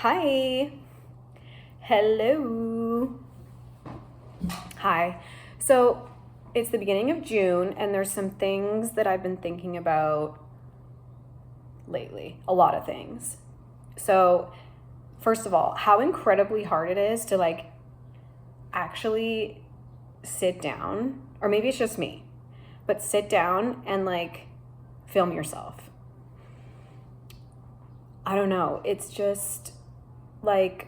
Hi. Hello. Hi. So it's the beginning of June, and there's some things that I've been thinking about lately. A lot of things. So, first of all, how incredibly hard it is to actually sit down, or maybe it's just me, but sit down and film yourself. I don't know. It's just like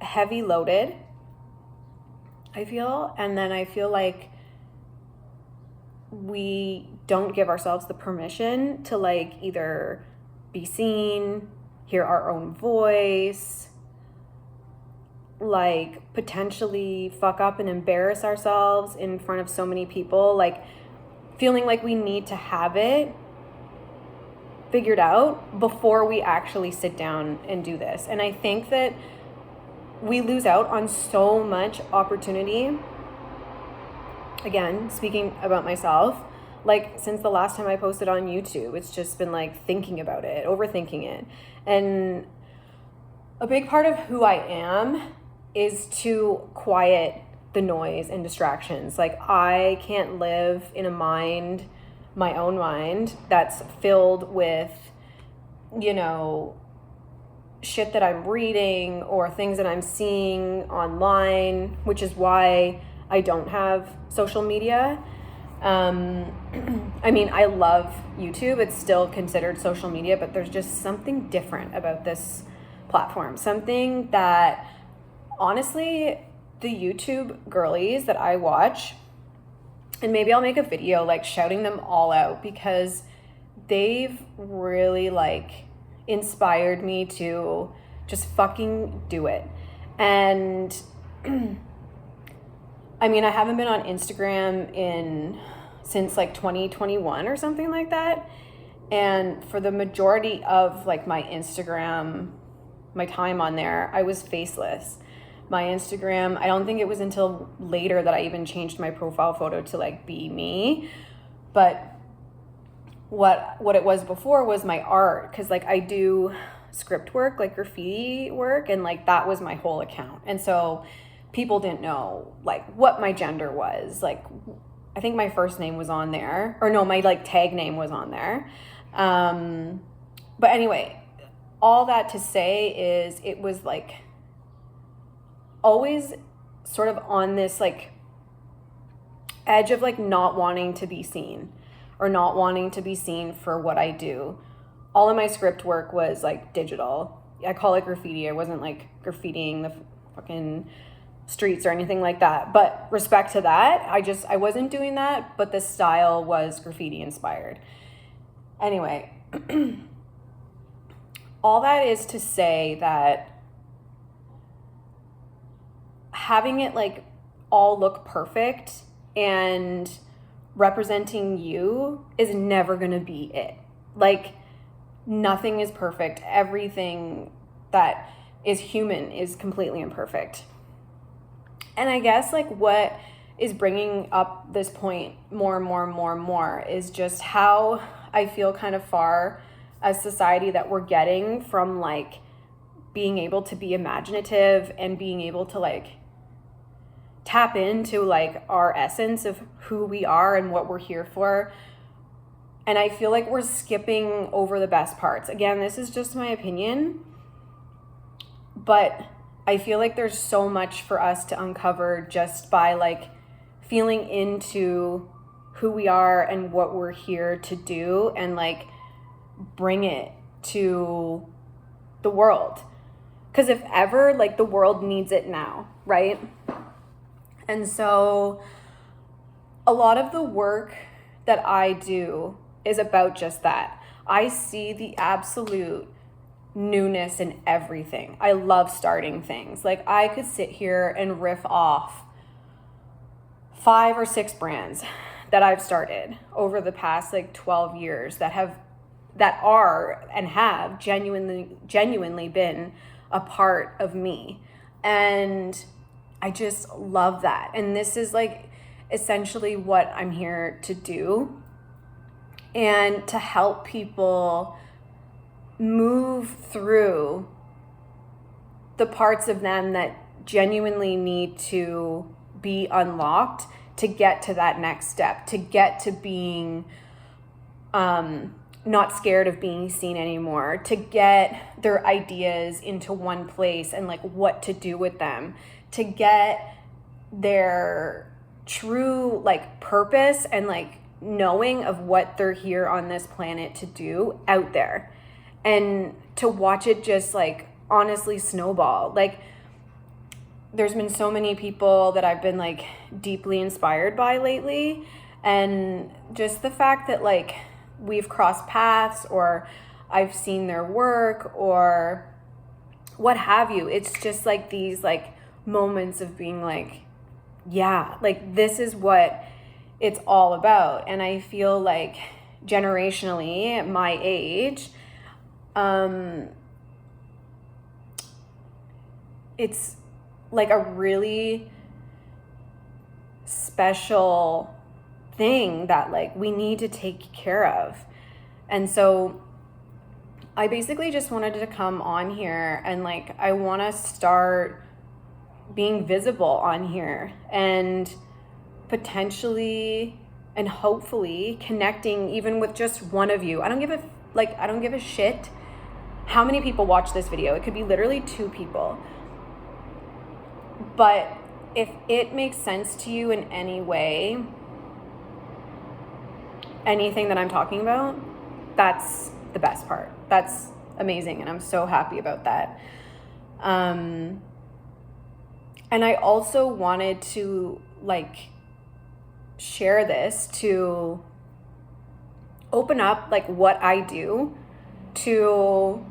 heavy loaded, I feel. And then I feel like we don't give ourselves the permission to either be seen, hear our own voice, potentially fuck up and embarrass ourselves in front of so many people, feeling like we need to have it figured out before we actually sit down and do this. And I think that we lose out on so much opportunity. Again, speaking about myself, since the last time I posted on YouTube, it's just been thinking about it, overthinking it. And a big part of who I am is to quiet the noise and distractions. I can't live in my own mind that's filled with, shit that I'm reading or things that I'm seeing online, which is why I don't have social media. I love YouTube. It's still considered social media, but there's just something different about this platform. Something that, honestly, the YouTube girlies that I watch, and maybe I'll make a video shouting them all out, because they've really inspired me to just fucking do it. And I haven't been on Instagram since 2021 or something like that. And for the majority of my Instagram, my time on there, I was faceless. My Instagram, I don't think it was until later that I even changed my profile photo to be me. But what it was before was my art, because I do script work, graffiti work, and that was my whole account. And so people didn't know what my gender was. I think my first name was on there, or no, my tag name was on there. But anyway, all that to say is it was always sort of on this edge of not wanting to be seen, or not wanting to be seen for what I do. All of my script work was digital. I call it graffiti. I wasn't graffitiing the fucking streets or anything like that. But respect to that, I wasn't doing that, but the style was graffiti inspired. Anyway, all that is to say that having it all look perfect and representing you is never gonna be it. Nothing is perfect. Everything that is human is completely imperfect. And I guess what is bringing up this point more and more and more and more is just how I feel kind of far as society that we're getting from being able to be imaginative and being able to tap into our essence of who we are and what we're here for. And I feel we're skipping over the best parts. Again, this is just my opinion, but I feel there's so much for us to uncover just by feeling into who we are and what we're here to do, and bring it to the world. Because if ever, the world needs it now, right? And so a lot of the work that I do is about just that. I see the absolute newness in everything. I love starting things. I could sit here and riff off 5 or 6 brands that I've started over the past 12 years that are and have genuinely been a part of me. And I just love that. And this is essentially what I'm here to do, and to help people move through the parts of them that genuinely need to be unlocked to get to that next step, to get to being not scared of being seen anymore, to get their ideas into one place and like what to do with them, to get their true like purpose and like knowing of what they're here on this planet to do out there, and to watch it just like honestly snowball. Like, there's been so many people that I've been like deeply inspired by lately, and just the fact that like we've crossed paths or I've seen their work or what have you, it's just like these like moments of being like, yeah, like this is what it's all about. And I feel like generationally at my age, it's like a really special thing that like we need to take care of. And so I basically just wanted to come on here and like I want to start being visible on here and potentially and hopefully connecting even with just one of you. I don't give a shit how many people watch this video. It could be literally 2 people. But if it makes sense to you in any way, anything that I'm talking about, that's the best part. That's amazing, and I'm so happy about that. And I also wanted to like share this to open up like what I do to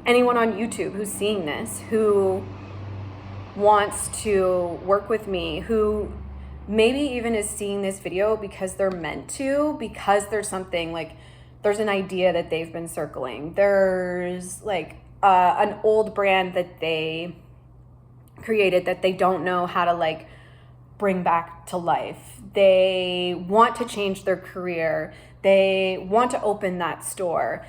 anyone on YouTube who's seeing this, who wants to work with me, who maybe even is seeing this video because they're meant to, because there's something like, there's an idea that they've been circling. There's like an old brand that they created that they don't know how to like bring back to life. They want to change their career. They want to open that store.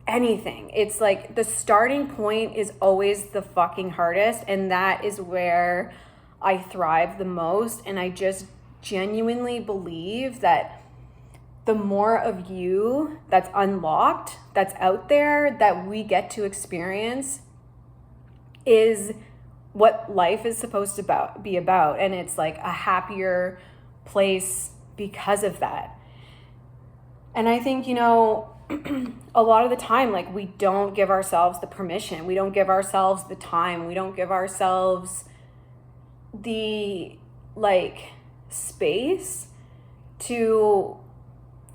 Anything. It's like the starting point is always the fucking hardest, and that is where I thrive the most. And I just genuinely believe that the more of you that's unlocked, that's out there, that we get to experience is what life is supposed to be about. And it's like a happier place because of that. And I think, a lot of the time, like, we don't give ourselves the permission. We don't give ourselves the time. We don't give ourselves the, like, space to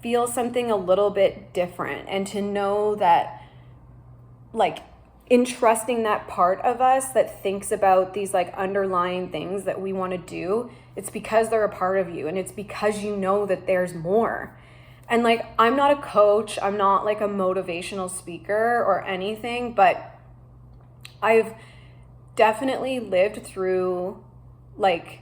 feel something a little bit different, and to know that, like, in trusting that part of us that thinks about these, like, underlying things that we want to do, it's because they're a part of you, and it's because you know that there's more. And like, I'm not a coach, I'm not like a motivational speaker or anything, but I've definitely lived through like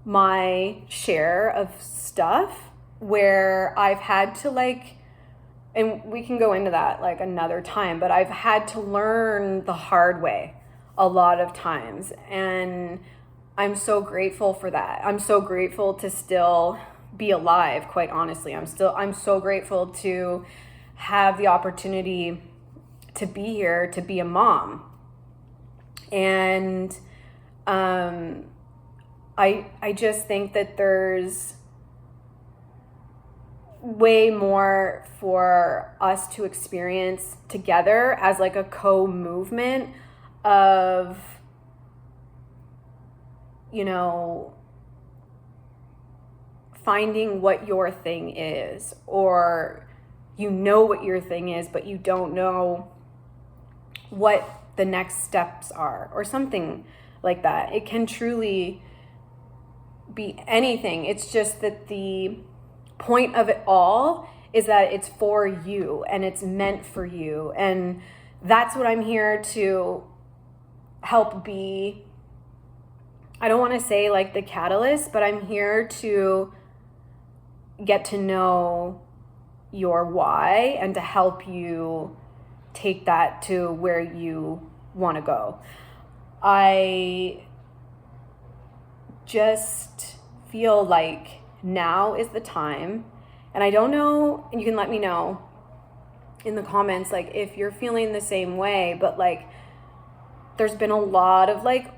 my share of stuff where I've had to like, and we can go into that like another time, but I've had to learn the hard way a lot of times. And I'm so grateful for that. I'm so grateful to still be alive, quite honestly. I'm so grateful to have the opportunity to be here, to be a mom. And I just think that there's way more for us to experience together as like a co-movement of, finding what your thing is, or what your thing is, but you don't know what the next steps are, or something like that. It can truly be anything. It's just that the point of it all is that it's for you and it's meant for you. And that's what I'm here to help be. I don't want to say like the catalyst, but I'm here to get to know your why and to help you take that to where you want to go. I just feel like now is the time, and I don't know, and you can let me know in the comments, like, if you're feeling the same way, but like, there's been a lot of like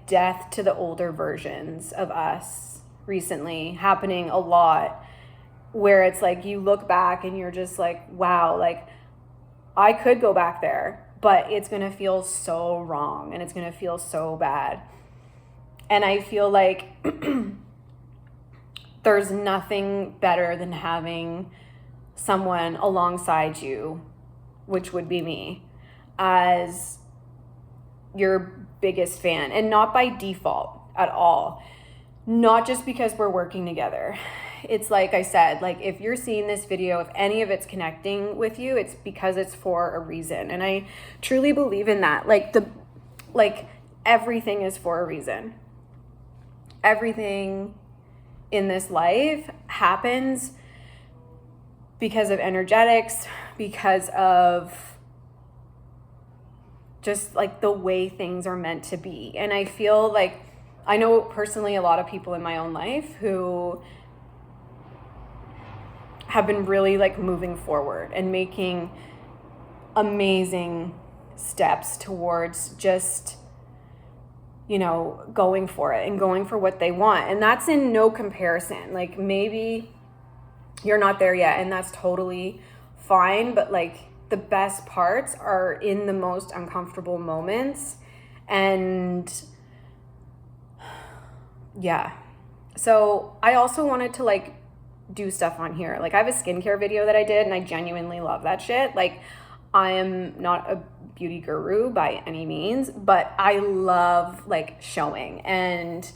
death to the older versions of us recently happening a lot, where it's like you look back and you're just like, wow, like I could go back there, but it's going to feel so wrong and it's going to feel so bad. And I feel like there's nothing better than having someone alongside you, which would be me, as your biggest fan, and not by default at all. Not just because we're working together. It's like I said, like if you're seeing this video, if any of it's connecting with you, it's because it's for a reason. And I truly believe in that. Like everything is for a reason. Everything in this life happens because of energetics, because of just like the way things are meant to be. And I feel like I know personally a lot of people in my own life who have been really like moving forward and making amazing steps towards just, you know, going for it and going for what they want. And that's in no comparison. Like maybe you're not there yet, and that's totally fine, but like the best parts are in the most uncomfortable moments. And yeah. So I also wanted to like do stuff on here. Like I have a skincare video that I did and I genuinely love that shit. Like I am not a beauty guru by any means, but I love like showing and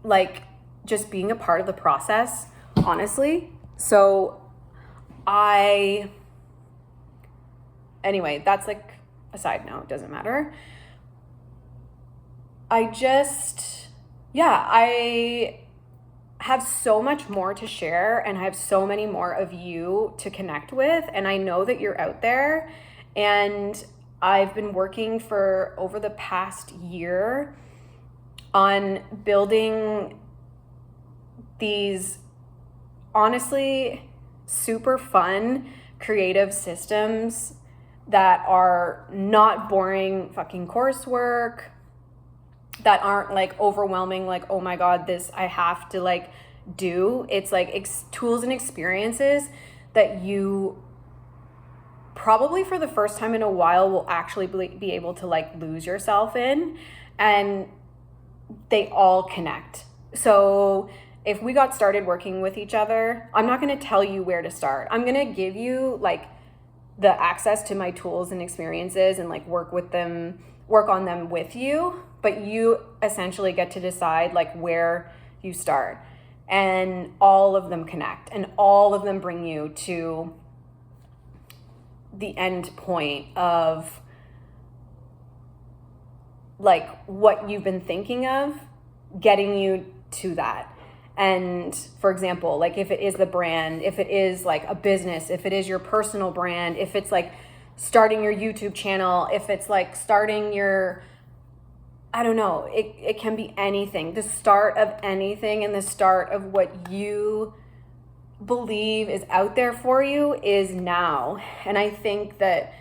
like just being a part of the process, honestly. So anyway, that's like a side note, doesn't matter. I have so much more to share, and I have so many more of you to connect with, and I know that you're out there. And I've been working for over the past year on building these honestly super fun creative systems that are not boring fucking coursework, that aren't like overwhelming, like, oh my God, this I have to like do. It's like tools and experiences that you probably for the first time in a while will actually be able to like lose yourself in, and they all connect. So if we got started working with each other, I'm not going to tell you where to start. I'm going to give you like the access to my tools and experiences and like work on them with you, but you essentially get to decide like where you start. And all of them connect, and all of them bring you to the end point of like what you've been thinking of, getting you to that. And for example, like if it is the brand, if it is like a business, if it is your personal brand, if it's like starting your YouTube channel, if it's like starting your, I don't know, it can be anything. The start of anything and the start of what you believe is out there for you is now. And I think that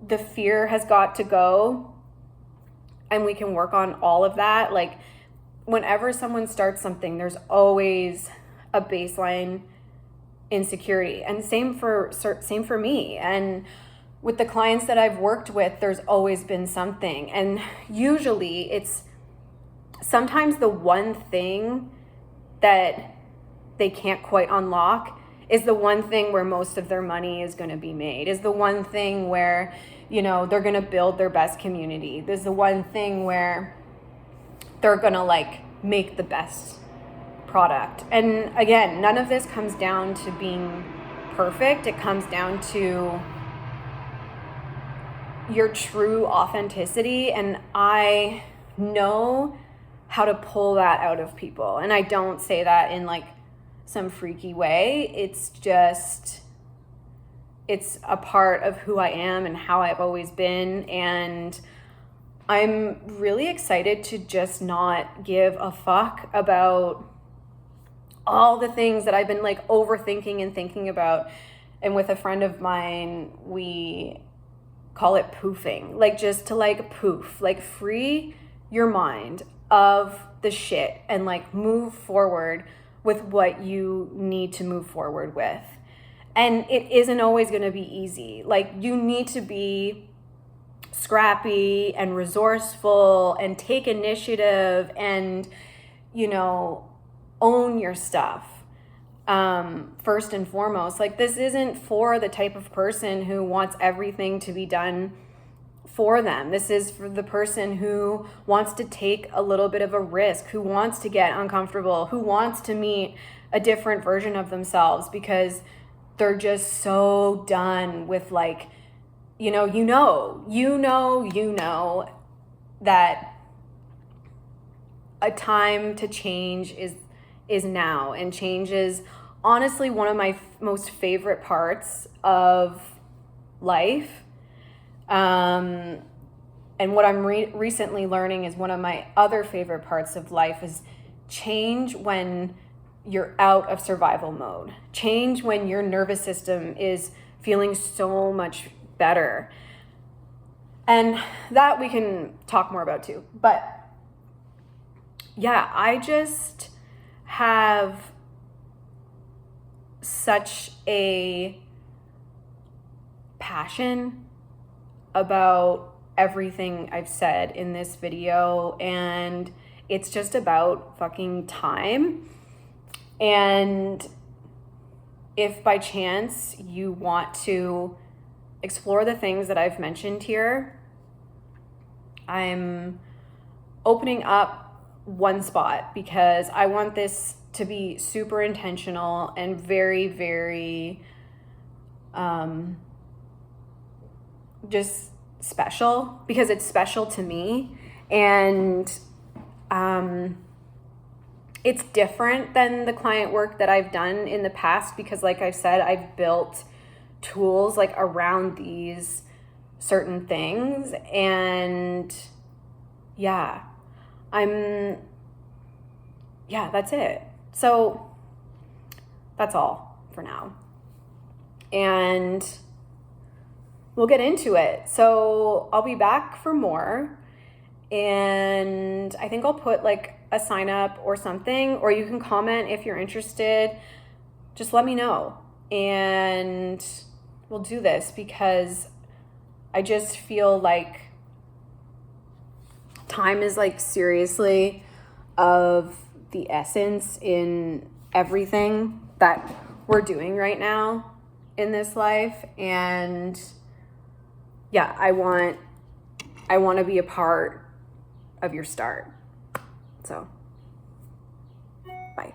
the fear has got to go, and we can work on all of that. Like whenever someone starts something, there's always a baseline insecurity, and same for me. And with the clients that I've worked with, there's always been something. And usually it's sometimes the one thing that they can't quite unlock is the one thing where most of their money is going to be made, is the one thing where, you know, they're going to build their best community. There's the one thing where they're going to like make the best product. And again, none of this comes down to being perfect. It comes down to your true authenticity. And I know how to pull that out of people. And I don't say that in like some freaky way. It's just, it's a part of who I am and how I've always been. And I'm really excited to just not give a fuck about all the things that I've been like overthinking and thinking about. And with a friend of mine, we call it poofing, like just to like poof, like free your mind of the shit and like move forward with what you need to move forward with. And it isn't always going to be easy. Like you need to be scrappy and resourceful and take initiative and, you know, own your stuff. First and foremost, like this isn't for the type of person who wants everything to be done for them. This is for the person who wants to take a little bit of a risk, who wants to get uncomfortable, who wants to meet a different version of themselves because they're just so done with like, you know that a time to change is now. And change is honestly one of my most favorite parts of life. And what I'm recently learning is one of my other favorite parts of life is change when you're out of survival mode. Change when your nervous system is feeling so much better. And that we can talk more about too. But yeah, I just have such a passion about everything I've said in this video, and it's just about fucking time. And if by chance you want to explore the things that I've mentioned here, I'm opening up one spot because I want this to be super intentional and very, very just special, because it's special to me. And it's different than the client work that I've done in the past because, like I've said, I've built tools like around these certain things. And yeah, that's it. So that's all for now. And we'll get into it. So I'll be back for more. And I think I'll put like a sign up or something, or you can comment if you're interested. Just let me know. And we'll do this because I just feel like time is like seriously of the essence in everything that we're doing right now in this life. And yeah, I want to be a part of your start. So, bye.